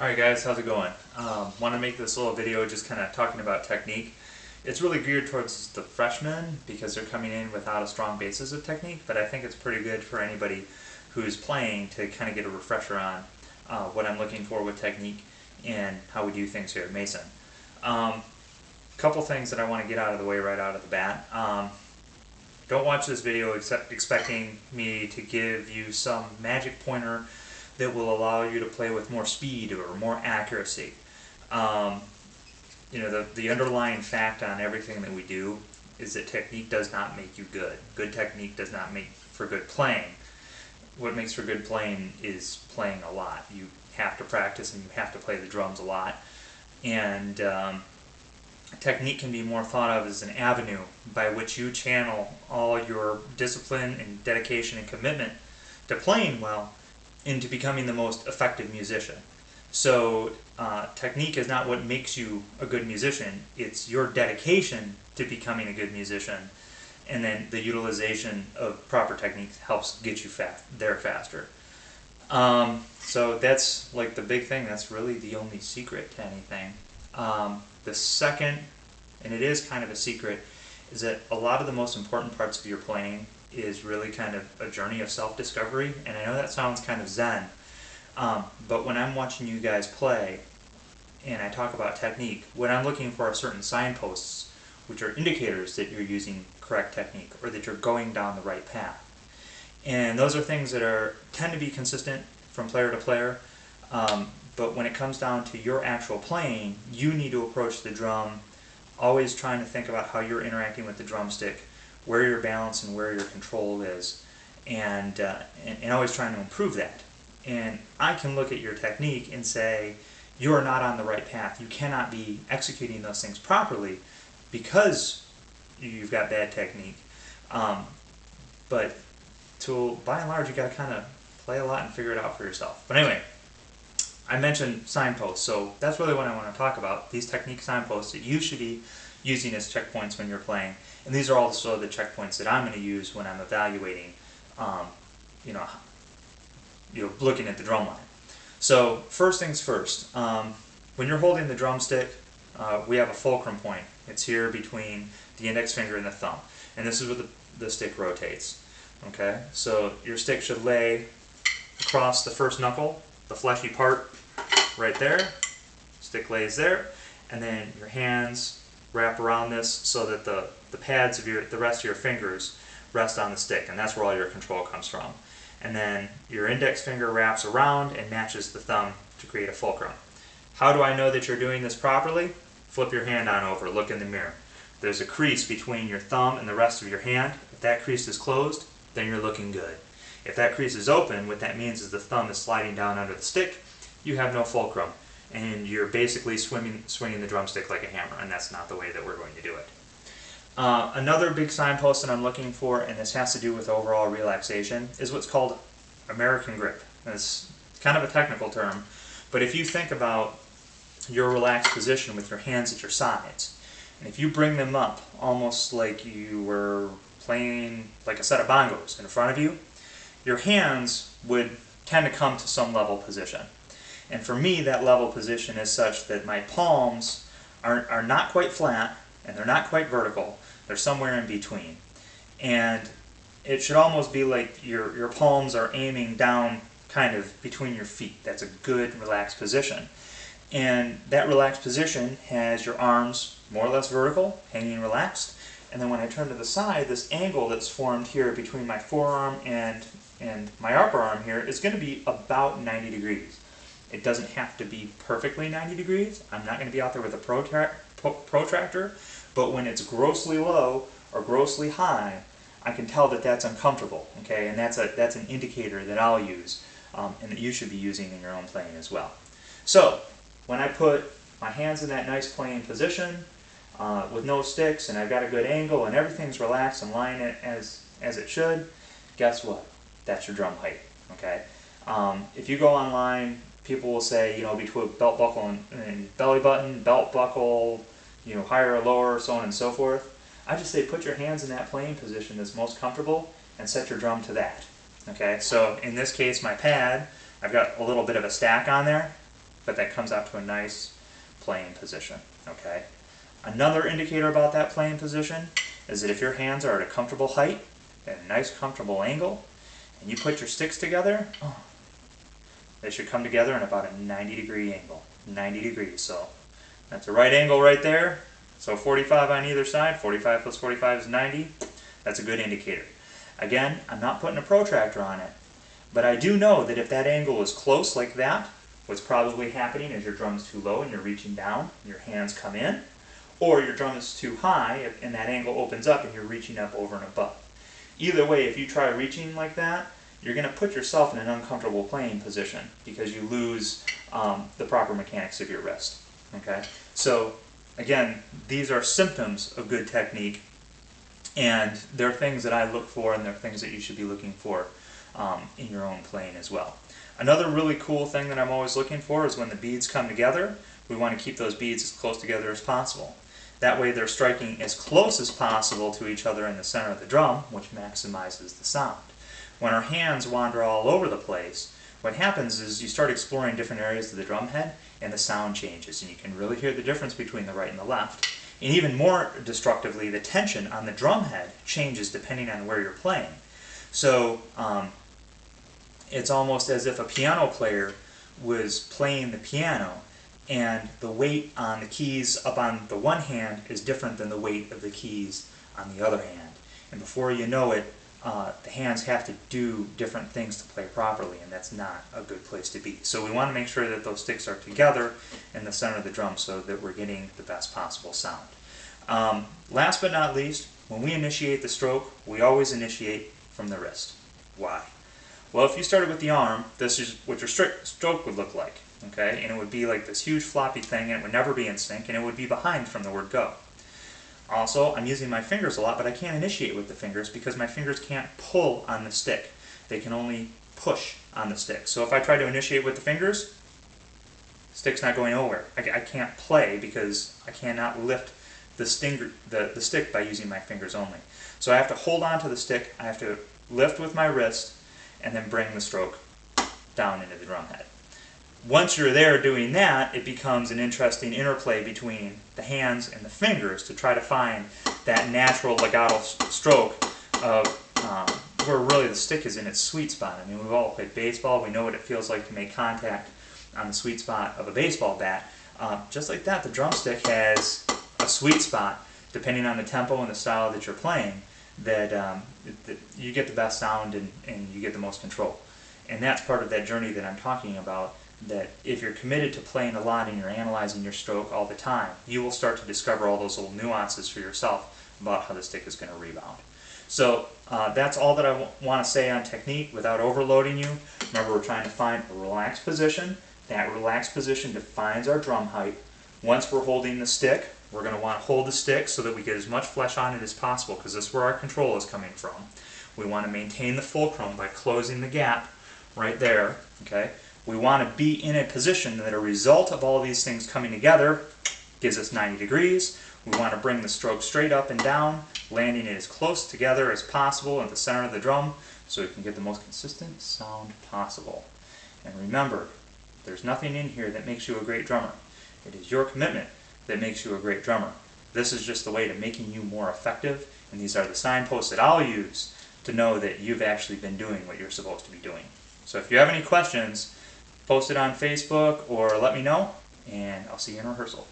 Alright guys, how's it going? Want to make this little video just kind of talking about technique. It's really geared towards the freshmen because they're coming in without a strong basis of technique, but I think it's pretty good for anybody who's playing to kind of get a refresher on what I'm looking for with technique and how we do things here at Mason. Couple things that I want to get out of the way right out of the bat. Don't watch this video expecting me to give you some magic pointer that will allow you to play with more speed or more accuracy. The underlying fact on everything that we do is that technique does not make you good. Good technique does not make for good playing. What makes for good playing is playing a lot. You have to practice and you have to play the drums a lot. And technique can be more thought of as an avenue by which you channel all your discipline and dedication and commitment to playing well into becoming the most effective musician. So technique is not what makes you a good musician, it's your dedication to becoming a good musician, and then the utilization of proper technique helps get you there faster. So that's like the big thing, that's really the only secret to anything. The second, and it is kind of a secret, is that a lot of the most important parts of your playing is really kind of a journey of self-discovery, and I know that sounds kind of zen, but when I'm watching you guys play and I talk about technique, what I'm looking for are certain signposts which are indicators that you're using correct technique or that you're going down the right path. And those are things that tend to be consistent from player to player, but when it comes down to your actual playing, you need to approach the drum always trying to think about how you're interacting with the drumstick, where your balance and where your control is, and always trying to improve that. And I can look at your technique and say, you're not on the right path. You cannot be executing those things properly because you've got bad technique. But by and large, you got to kind of play a lot and figure it out for yourself. But anyway, I mentioned signposts, so that's really what I want to talk about. These technique signposts that you should be using as checkpoints when you're playing. And these are also the checkpoints that I'm going to use when I'm evaluating, looking at the drum line. So first things first, when you're holding the drumstick, we have a fulcrum point. It's here between the index finger and the thumb. And this is where the stick rotates. Okay, so your stick should lay across the first knuckle, the fleshy part right there. Stick lays there, and then your hands wrap around this so that the pads of the rest of your fingers rest on the stick, and that's where all your control comes from. And then your index finger wraps around and matches the thumb to create a fulcrum. How do I know that you're doing this properly? Flip your hand on over, look in the mirror. There's a crease between your thumb and the rest of your hand. If that crease is closed, then you're looking good. If that crease is open, what that means is the thumb is sliding down under the stick, you have no fulcrum, and you're basically swinging the drumstick like a hammer, and that's not the way that we're going to do it. Another big signpost that I'm looking for, and this has to do with overall relaxation, is what's called American grip. It's kind of a technical term, but if you think about your relaxed position with your hands at your sides, and if you bring them up almost like you were playing like a set of bongos in front of you, your hands would tend to come to some level position. And for me, that level position is such that my palms are not quite flat and they're not quite vertical. They're somewhere in between. And it should almost be like your palms are aiming down kind of between your feet. That's a good relaxed position. And that relaxed position has your arms more or less vertical, hanging relaxed. And then when I turn to the side, this angle that's formed here between my forearm and my upper arm here is going to be about 90 degrees. It doesn't have to be perfectly 90 degrees. I'm not going to be out there with a protractor, but when it's grossly low or grossly high, I can tell that that's uncomfortable, okay? And that's an indicator that I'll use and that you should be using in your own playing as well. So, when I put my hands in that nice playing position with no sticks and I've got a good angle and everything's relaxed and lying as it should, guess what? That's your drum height, okay? If you go online, people will say, between belt buckle and belly button, belt buckle, higher or lower, so on and so forth. I just say put your hands in that playing position that's most comfortable and set your drum to that. Okay, so in this case, my pad, I've got a little bit of a stack on there. but that comes out to a nice playing position, okay? Another indicator about that playing position is that if your hands are at a comfortable height, at a nice comfortable angle, and you put your sticks together, they should come together in about a 90-degree angle. 90 degrees, so that's a right angle right there. So 45 on either side, 45 plus 45 is 90. That's a good indicator. Again, I'm not putting a protractor on it, but I do know that if that angle is close like that, what's probably happening is your drum's too low and you're reaching down, your hands come in, or your drum is too high and that angle opens up and you're reaching up over and above. Either way, if you try reaching like that, you're going to put yourself in an uncomfortable playing position because you lose the proper mechanics of your wrist. Okay? So, again, these are symptoms of good technique, and they're things that I look for, and they're things that you should be looking for in your own playing as well. Another really cool thing that I'm always looking for is when the beads come together, we want to keep those beads as close together as possible. That way they're striking as close as possible to each other in the center of the drum, which maximizes the sound. When our hands wander all over the place, what happens is you start exploring different areas of the drum head and the sound changes, and you can really hear the difference between the right and the left. And even more destructively, the tension on the drum head changes depending on where you're playing. So it's almost as if a piano player was playing the piano, and the weight on the keys up on the one hand is different than the weight of the keys on the other hand. And before you know it, the hands have to do different things to play properly, and that's not a good place to be. So we want to make sure that those sticks are together in the center of the drum so that we're getting the best possible sound. Last but not least, when we initiate the stroke, we always initiate from the wrist. Why? Well, if you started with the arm, this is what your stroke would look like, okay? And it would be like this huge floppy thing, and it would never be in sync, and it would be behind from the word go. Also, I'm using my fingers a lot, but I can't initiate with the fingers because my fingers can't pull on the stick. They can only push on the stick. So if I try to initiate with the fingers, the stick's not going nowhere. I can't play because I cannot lift the stick by using my fingers only. So I have to hold on to the stick, I have to lift with my wrist, and then bring the stroke down into the drum head. Once you're there doing that, it becomes an interesting interplay between the hands and the fingers to try to find that natural legato stroke of where really the stick is in its sweet spot. I mean, we've all played baseball. We know what it feels like to make contact on the sweet spot of a baseball bat. Just like that, the drumstick has a sweet spot, depending on the tempo and the style that you're playing, that you get the best sound and you get the most control. And that's part of that journey that I'm talking about, that if you're committed to playing a lot and you're analyzing your stroke all the time, you will start to discover all those little nuances for yourself about how the stick is going to rebound. So that's all that I want to say on technique without overloading you. Remember, we're trying to find a relaxed position. That relaxed position defines our drum height. Once we're holding the stick, we're going to want to hold the stick so that we get as much flesh on it as possible, because this is where our control is coming from. We want to maintain the fulcrum by closing the gap right there, okay? We want to be in a position that a result of all of these things coming together gives us 90 degrees. We want to bring the stroke straight up and down, landing it as close together as possible at the center of the drum so we can get the most consistent sound possible. And remember, there's nothing in here that makes you a great drummer. It is your commitment that makes you a great drummer. This is just the way to making you more effective, and these are the signposts that I'll use to know that you've actually been doing what you're supposed to be doing. So if you have any questions, post it on Facebook or let me know, and I'll see you in rehearsal.